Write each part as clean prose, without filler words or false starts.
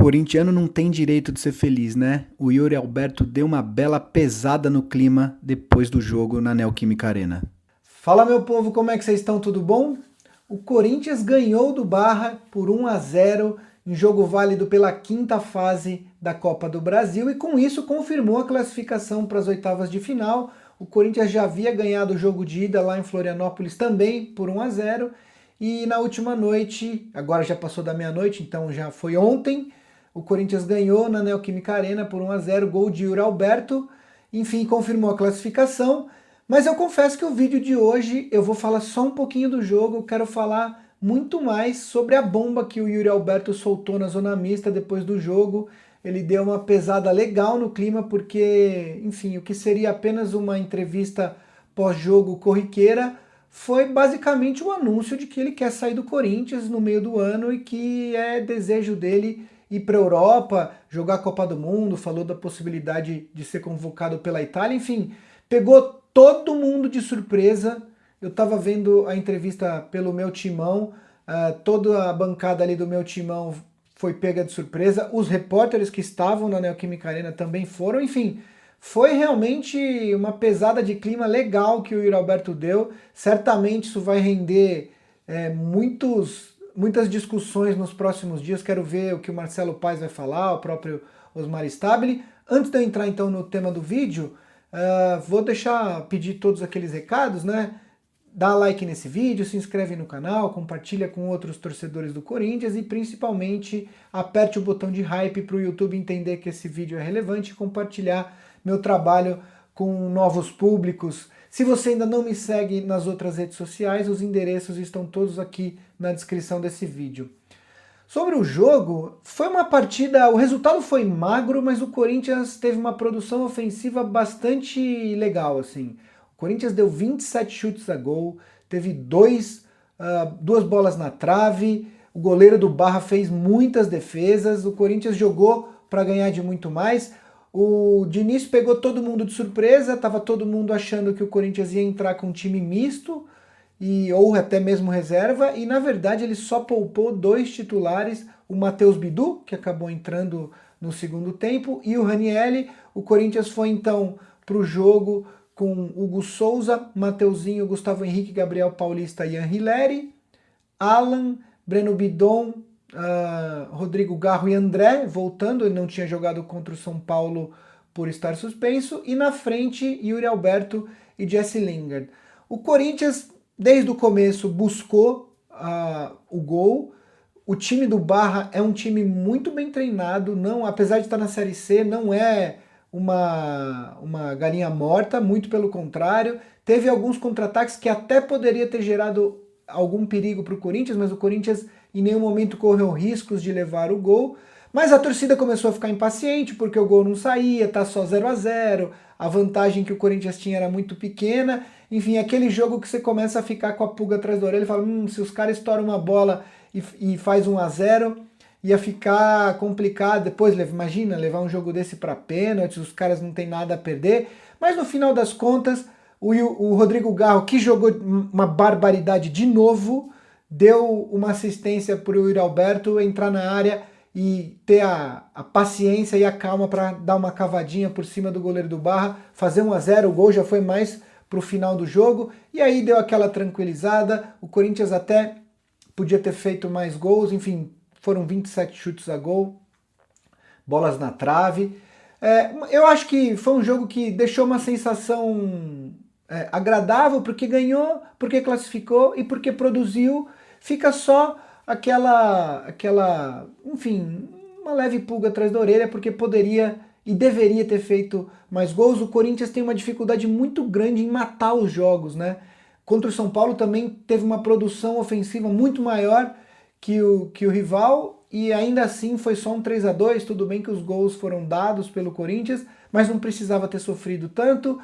corintiano não tem direito de ser feliz, né? O Yuri Alberto deu uma bela pesada no clima depois do jogo na Neoquímica Arena. Fala, meu povo, como é que vocês estão? Tudo bom? O Corinthians ganhou do Barra por 1-0 em jogo válido pela quinta fase da Copa do Brasil e com isso confirmou a classificação para as oitavas de final. O Corinthians já havia ganhado o jogo de ida lá em Florianópolis também por 1-0 e na última noite, agora já passou da meia-noite, então já foi ontem, o Corinthians ganhou na Neoquímica Arena por 1-0, gol de Yuri Alberto, enfim, confirmou a classificação. Mas eu confesso que o vídeo de hoje eu vou falar só um pouquinho do jogo, eu quero falar muito mais sobre a bomba que o Yuri Alberto soltou na zona mista depois do jogo. Ele deu uma pesada legal no clima porque, enfim, o que seria apenas uma entrevista pós-jogo corriqueira foi basicamente o anúncio de que ele quer sair do Corinthians no meio do ano e que é desejo dele ir para a Europa, jogar a Copa do Mundo, falou da possibilidade de ser convocado pela Itália, enfim, pegou todo mundo de surpresa. Eu estava vendo a entrevista pelo meu timão, toda a bancada ali do meu timão foi pega de surpresa, os repórteres que estavam na Neoquímica Arena também foram, enfim, foi realmente uma pesada de clima legal que o Yuri Alberto deu. Certamente isso vai render muitas discussões nos próximos dias. Quero ver o que o Marcelo Paes vai falar, o próprio Osmar Stabile. Antes de eu entrar então no tema do vídeo, vou pedir todos aqueles recados, né? Dá like nesse vídeo, se inscreve no canal, compartilha com outros torcedores do Corinthians e principalmente aperte o botão de hype para o YouTube entender que esse vídeo é relevante e compartilhar meu trabalho com novos públicos. Se você ainda não me segue nas outras redes sociais, os endereços estão todos aqui na descrição desse vídeo. Sobre o jogo, foi uma partida, o resultado foi magro, mas o Corinthians teve uma produção ofensiva bastante legal, assim. O Corinthians deu 27 chutes a gol, teve duas bolas na trave, o goleiro do Barra fez muitas defesas, o Corinthians jogou para ganhar de muito mais. O Diniz pegou todo mundo de surpresa, estava todo mundo achando que o Corinthians ia entrar com um time misto, ou até mesmo reserva, e na verdade ele só poupou dois titulares, o Matheus Bidu, que acabou entrando no segundo tempo, e o Ranielli. O Corinthians foi então para o jogo com Hugo Souza, Mateuzinho, Gustavo Henrique, Gabriel Paulista e Ian Hilary, Alan, Breno Bidon, Rodrigo Garro e André, voltando, ele não tinha jogado contra o São Paulo por estar suspenso, e na frente Yuri Alberto e Jesse Lingard. O Corinthians, desde o começo, buscou o gol. O time do Barra é um time muito bem treinado, não, apesar de estar na Série C, não é uma galinha morta, muito pelo contrário. Teve alguns contra-ataques que até poderia ter gerado algum perigo para o Corinthians, mas o Corinthians em nenhum momento correu riscos de levar o gol. Mas a torcida começou a ficar impaciente porque o gol não saía, tá só 0-0, a vantagem que o Corinthians tinha era muito pequena. Enfim, aquele jogo que você começa a ficar com a pulga atrás da orelha e fala, se os caras estouram uma bola e faz 1-0, ia ficar complicado. Depois, imagina, levar um jogo desse para pênaltis, os caras não tem nada a perder. Mas no final das contas, o Rodrigo Garro, que jogou uma barbaridade de novo, deu uma assistência para o Yuri Alberto entrar na área e ter a paciência e a calma para dar uma cavadinha por cima do goleiro do Barra, fazer 1-0, o gol já foi mais para o final do jogo, e aí deu aquela tranquilizada. O Corinthians até podia ter feito mais gols, enfim, foram 27 chutes a gol, bolas na trave. Eu acho que foi um jogo que deixou uma sensação agradável, porque ganhou, porque classificou e porque produziu. Fica só enfim, uma leve pulga atrás da orelha, porque poderia e deveria ter feito mais gols. O Corinthians tem uma dificuldade muito grande em matar os jogos, né? Contra o São Paulo também teve uma produção ofensiva muito maior que o rival, e ainda assim foi só um 3-2, tudo bem que os gols foram dados pelo Corinthians, mas não precisava ter sofrido tanto.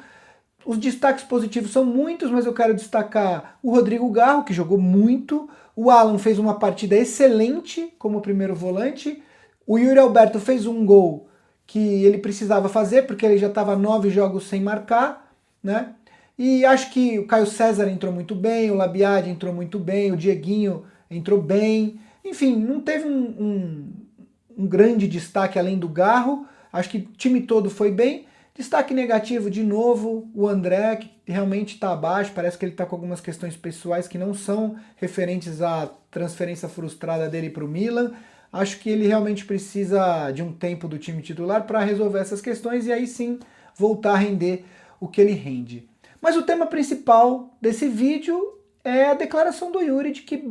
Os destaques positivos são muitos, mas eu quero destacar o Rodrigo Garro, que jogou muito. O Alan fez uma partida excelente como primeiro volante. O Yuri Alberto fez um gol que ele precisava fazer, porque ele já estava 9 jogos sem marcar, né? E acho que o Caio César entrou muito bem, o Labiade entrou muito bem, o Dieguinho entrou bem. Enfim, não teve um grande destaque além do Garro. Acho que o time todo foi bem. Destaque negativo, de novo, o André, que realmente está abaixo. Parece que ele está com algumas questões pessoais que não são referentes à transferência frustrada dele para o Milan. Acho que ele realmente precisa de um tempo do time titular para resolver essas questões e aí sim voltar a render o que ele rende. Mas o tema principal desse vídeo é a declaração do Yuri de que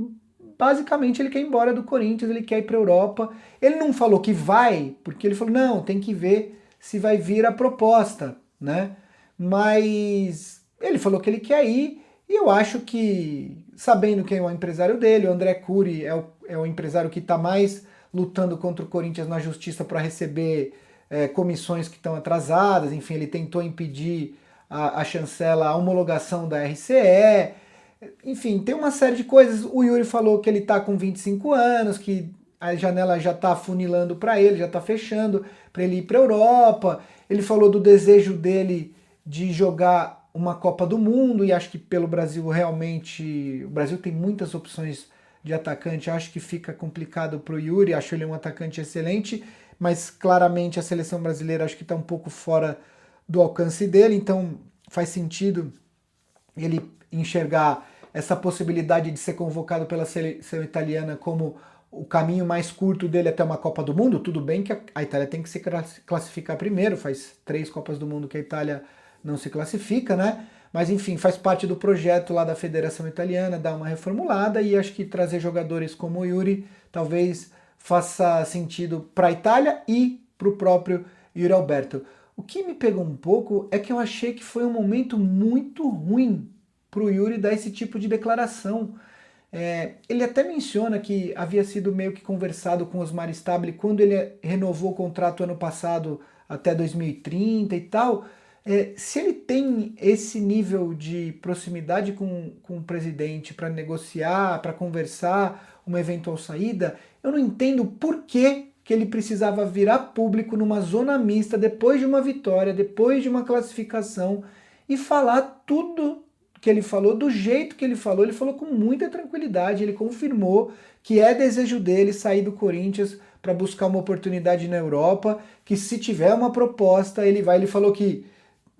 basicamente ele quer ir embora do Corinthians, ele quer ir para a Europa. Ele não falou que vai, porque ele falou, não, tem que ver se vai vir a proposta, né? Mas ele falou que ele quer ir, e eu acho que, sabendo quem é o empresário dele, o André Curi é o empresário que está mais lutando contra o Corinthians na justiça para receber comissões que estão atrasadas, enfim, ele tentou impedir a chancela, a homologação da RCE, enfim, tem uma série de coisas. O Yuri falou que ele está com 25 anos, que a janela já está afunilando para ele, já está fechando para ele ir para a Europa. Ele falou do desejo dele de jogar uma Copa do Mundo e acho que pelo Brasil realmente, o Brasil tem muitas opções de atacante, acho que fica complicado para o Yuri, acho ele um atacante excelente, mas claramente a seleção brasileira acho que está um pouco fora do alcance dele, então faz sentido ele enxergar essa possibilidade de ser convocado pela seleção italiana como o caminho mais curto dele até uma Copa do Mundo. Tudo bem que a Itália tem que se classificar primeiro, faz 3 Copas do Mundo que a Itália não se classifica, né? Mas enfim, faz parte do projeto lá da Federação Italiana, dar uma reformulada, e acho que trazer jogadores como o Yuri talvez faça sentido para a Itália e para o próprio Yuri Alberto. O que me pegou um pouco é que eu achei que foi um momento muito ruim para o Yuri dar esse tipo de declaração. Ele até menciona que havia sido meio que conversado com o Osmar Stabile quando ele renovou o contrato ano passado até 2030 e tal. Se ele tem esse nível de proximidade com o presidente para negociar, para conversar uma eventual saída, eu não entendo por que ele precisava virar público numa zona mista depois de uma vitória, depois de uma classificação e falar tudo que ele falou, do jeito que ele falou com muita tranquilidade, ele confirmou que é desejo dele sair do Corinthians para buscar uma oportunidade na Europa, que se tiver uma proposta, ele vai. Ele falou que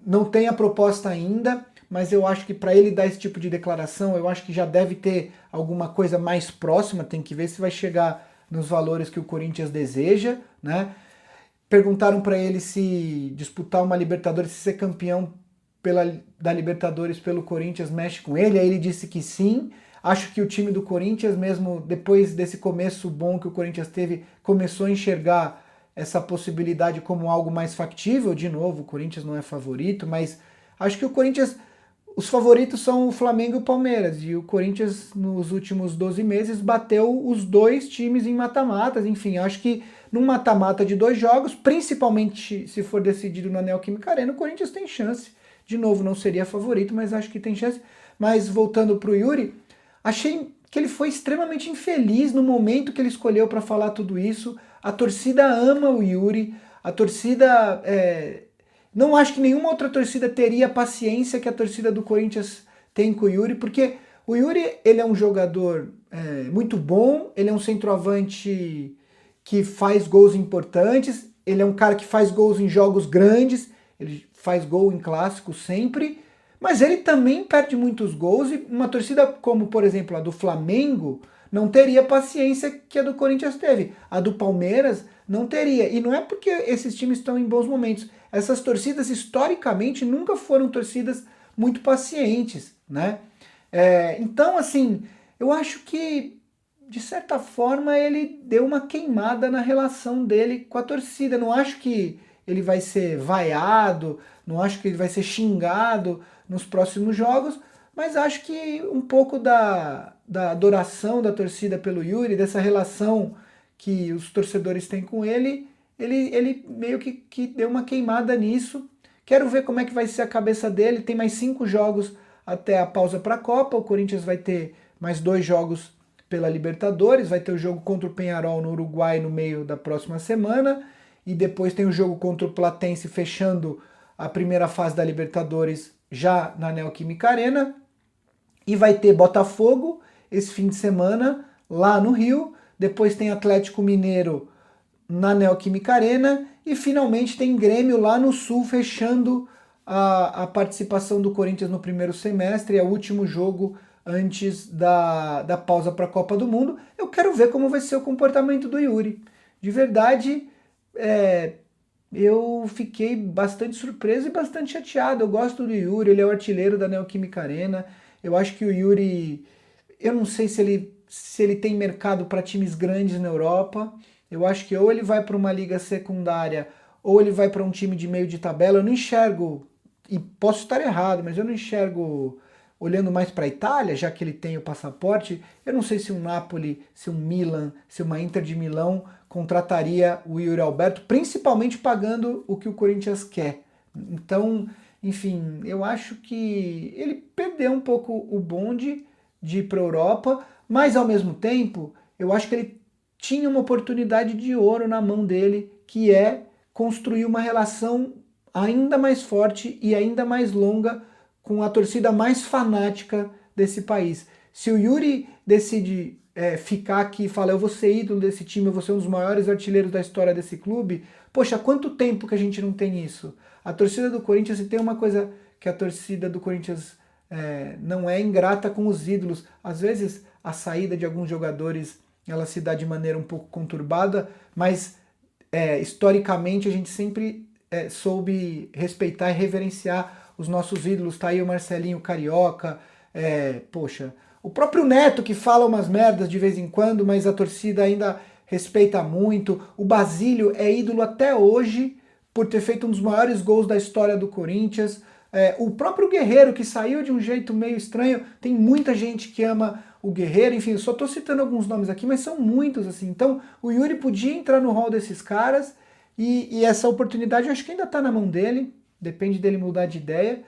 não tem a proposta ainda, mas eu acho que para ele dar esse tipo de declaração, eu acho que já deve ter alguma coisa mais próxima, tem que ver se vai chegar nos valores que o Corinthians deseja, né? Perguntaram para ele se disputar uma Libertadores, se ser campeão da Libertadores pelo Corinthians mexe com ele, aí ele disse que sim. Acho que o time do Corinthians, mesmo depois desse começo bom que o Corinthians teve, começou a enxergar essa possibilidade como algo mais factível. De novo, o Corinthians não é favorito, mas acho que o Corinthians, os favoritos são o Flamengo e o Palmeiras, e o Corinthians nos últimos 12 meses bateu os 2 times em mata-matas. Enfim, acho que num mata-mata de 2 jogos, principalmente se for decidido na Neoquímica Arena, o Corinthians tem chance. De novo, não seria favorito, mas acho que tem chance. Mas voltando para o Yuri, achei que ele foi extremamente infeliz no momento que ele escolheu para falar tudo isso. A torcida ama o Yuri, a torcida... não acho que nenhuma outra torcida teria a paciência que a torcida do Corinthians tem com o Yuri, porque o Yuri, ele é um jogador muito bom, ele é um centroavante que faz gols importantes, ele é um cara que faz gols em jogos grandes, ele faz gol em clássicos sempre, mas ele também perde muitos gols, e uma torcida como, por exemplo, a do Flamengo, não teria a paciência que a do Corinthians teve. A do Palmeiras não teria. E não é porque esses times estão em bons momentos. Essas torcidas, historicamente, nunca foram torcidas muito pacientes, né? Então, assim, eu acho que, de certa forma, ele deu uma queimada na relação dele com a torcida. Não acho que ele vai ser vaiado, não acho que ele vai ser xingado nos próximos jogos, mas acho que um pouco da adoração da torcida pelo Yuri, dessa relação que os torcedores têm com ele, ele meio que deu uma queimada nisso. Quero ver como é que vai ser a cabeça dele. Tem mais 5 jogos até a pausa para a Copa, o Corinthians vai ter mais 2 jogos pela Libertadores, vai ter o jogo contra o Peñarol no Uruguai no meio da próxima semana, e depois tem o jogo contra o Platense fechando a primeira fase da Libertadores já na Neoquímica Arena, e vai ter Botafogo esse fim de semana lá no Rio, depois tem Atlético Mineiro na Neoquímica Arena, e finalmente tem Grêmio lá no Sul fechando a participação do Corinthians no primeiro semestre, é o último jogo antes da pausa para a Copa do Mundo. Eu quero ver como vai ser o comportamento do Yuri. De verdade, eu fiquei bastante surpreso e bastante chateado. Eu gosto do Yuri, ele é o artilheiro da Neoquímica Arena. Eu acho que o Yuri, eu não sei se ele tem mercado para times grandes na Europa. Eu acho que ou ele vai para uma liga secundária ou ele vai para um time de meio de tabela. Eu não enxergo, e posso estar errado, mas eu não enxergo olhando mais para a Itália, já que ele tem o passaporte. Eu não sei se um Napoli, se um Milan, se uma Inter de Milão contrataria o Yuri Alberto, principalmente pagando o que o Corinthians quer. Então, enfim, eu acho que ele perdeu um pouco o bonde de ir para a Europa, mas ao mesmo tempo, eu acho que ele tinha uma oportunidade de ouro na mão dele, que é construir uma relação ainda mais forte e ainda mais longa com a torcida mais fanática desse país. Se o Yuri decide ficar aqui e falar, eu vou ser ídolo desse time, eu vou ser um dos maiores artilheiros da história desse clube, poxa, quanto tempo que a gente não tem isso? A torcida do Corinthians, se tem uma coisa que a torcida do Corinthians não é ingrata com os ídolos, às vezes a saída de alguns jogadores ela se dá de maneira um pouco conturbada, mas historicamente a gente sempre soube respeitar e reverenciar os nossos ídolos. Tá aí o Marcelinho Carioca, poxa, o próprio Neto que fala umas merdas de vez em quando, mas a torcida ainda respeita muito. O Basílio é ídolo até hoje por ter feito um dos maiores gols da história do Corinthians. O próprio Guerreiro, que saiu de um jeito meio estranho, tem muita gente que ama o Guerreiro. Enfim, eu só estou citando alguns nomes aqui, mas são muitos, assim. Então, o Yuri podia entrar no hall desses caras, e essa oportunidade eu acho que ainda está na mão dele, depende dele mudar de ideia.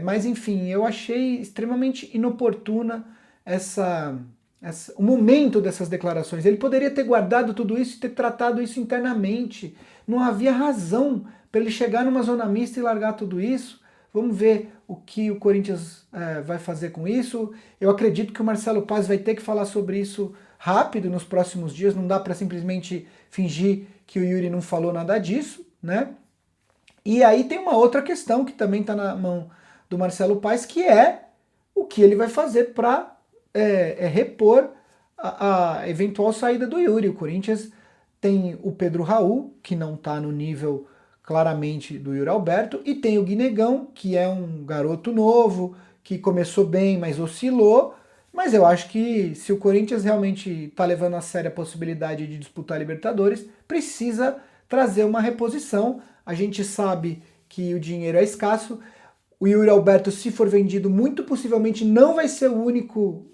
Mas, enfim, eu achei extremamente inoportuna o momento dessas declarações. Ele poderia ter guardado tudo isso e ter tratado isso internamente. Não havia razão para ele chegar numa zona mista e largar tudo isso. Vamos ver o que o Corinthians vai fazer com isso. Eu acredito que o Marcelo Paz vai ter que falar sobre isso rápido nos próximos dias. Não dá para simplesmente fingir que o Yuri não falou nada disso, né? E aí tem uma outra questão que também está na mão do Marcelo Paz, que é o que ele vai fazer para repor a eventual saída do Yuri. O Corinthians tem o Pedro Raul, que não está no nível claramente do Yuri Alberto, e tem o Guinegão, que é um garoto novo, que começou bem, mas oscilou. Mas eu acho que se o Corinthians realmente está levando a sério a possibilidade de disputar a Libertadores, precisa trazer uma reposição. A gente sabe que o dinheiro é escasso. O Yuri Alberto, se for vendido, muito possivelmente não vai ser o único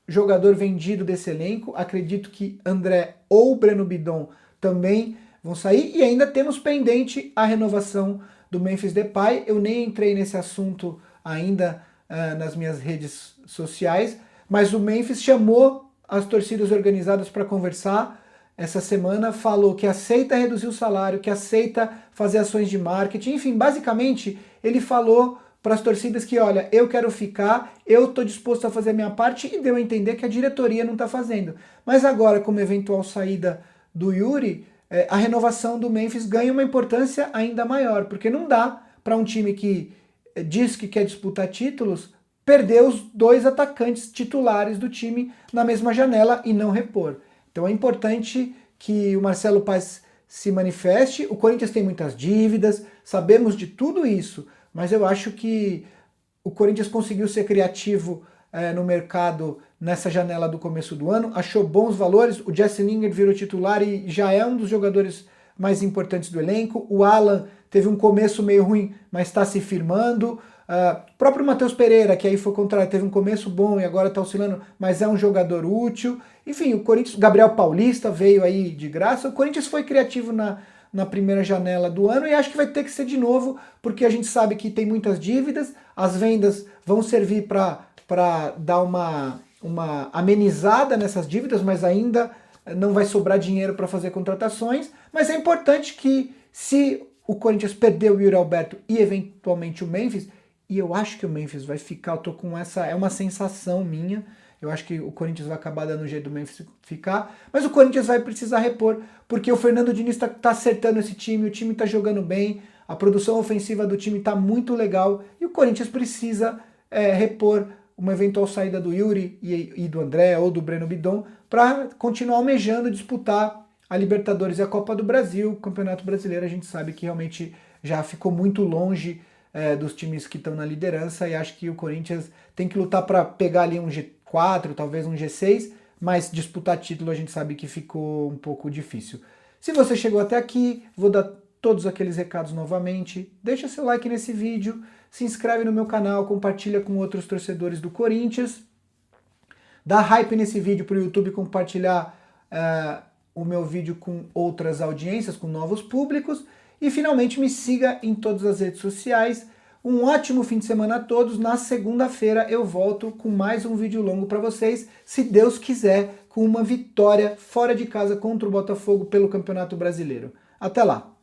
jogador vendido desse elenco. Acredito que André ou Breno Bidon também vão sair. E ainda temos pendente a renovação do Memphis Depay. Eu nem entrei nesse assunto ainda nas minhas redes sociais, mas o Memphis chamou as torcidas organizadas para conversar essa semana, falou que aceita reduzir o salário, que aceita fazer ações de marketing. Enfim, basicamente ele falou para as torcidas que, olha, eu quero ficar, eu estou disposto a fazer a minha parte, e deu a entender que a diretoria não está fazendo. Mas agora, como eventual saída do Yuri, a renovação do Memphis ganha uma importância ainda maior, porque não dá para um time que diz que quer disputar títulos perder os dois atacantes titulares do time na mesma janela e não repor. Então é importante que o Marcelo Paz se manifeste. O Corinthians tem muitas dívidas, sabemos de tudo isso, mas eu acho que o Corinthians conseguiu ser criativo no mercado nessa janela do começo do ano, achou bons valores. O Jesse Lingard virou titular e já é um dos jogadores mais importantes do elenco. O Alan teve um começo meio ruim, mas está se firmando. O próprio Matheus Pereira, que aí foi contrário, teve um começo bom e agora está oscilando, mas é um jogador útil. Enfim, o Corinthians, Gabriel Paulista veio aí de graça. O Corinthians foi criativo na primeira janela do ano e acho que vai ter que ser de novo, porque a gente sabe que tem muitas dívidas, as vendas vão servir para dar uma amenizada nessas dívidas, mas ainda não vai sobrar dinheiro para fazer contratações. Mas é importante que, se o Corinthians perder o Yuri Alberto e eventualmente o Memphis, e eu acho que o Memphis vai ficar, eu tô com essa, é uma sensação minha, Eu acho que o Corinthians vai acabar dando um jeito do Memphis ficar, mas o Corinthians vai precisar repor, porque o Fernando Diniz tá acertando esse time, o time tá jogando bem, a produção ofensiva do time tá muito legal, e o Corinthians precisa repor uma eventual saída do Yuri e do André ou do Breno Bidon para continuar almejando disputar a Libertadores e a Copa do Brasil. O Campeonato Brasileiro a gente sabe que realmente já ficou muito longe dos times que estão na liderança, e acho que o Corinthians tem que lutar para pegar ali um G4, talvez um G6, mas disputar título a gente sabe que ficou um pouco difícil. Se você chegou até aqui, vou dar todos aqueles recados novamente. Deixa seu like nesse vídeo, se inscreve no meu canal, compartilha com outros torcedores do Corinthians, dá hype nesse vídeo para o YouTube compartilhar o meu vídeo com outras audiências, com novos públicos, e finalmente me siga em todas as redes sociais. Um ótimo fim de semana a todos. Na segunda-feira eu volto com mais um vídeo longo para vocês, se Deus quiser, com uma vitória fora de casa contra o Botafogo pelo Campeonato Brasileiro. Até lá!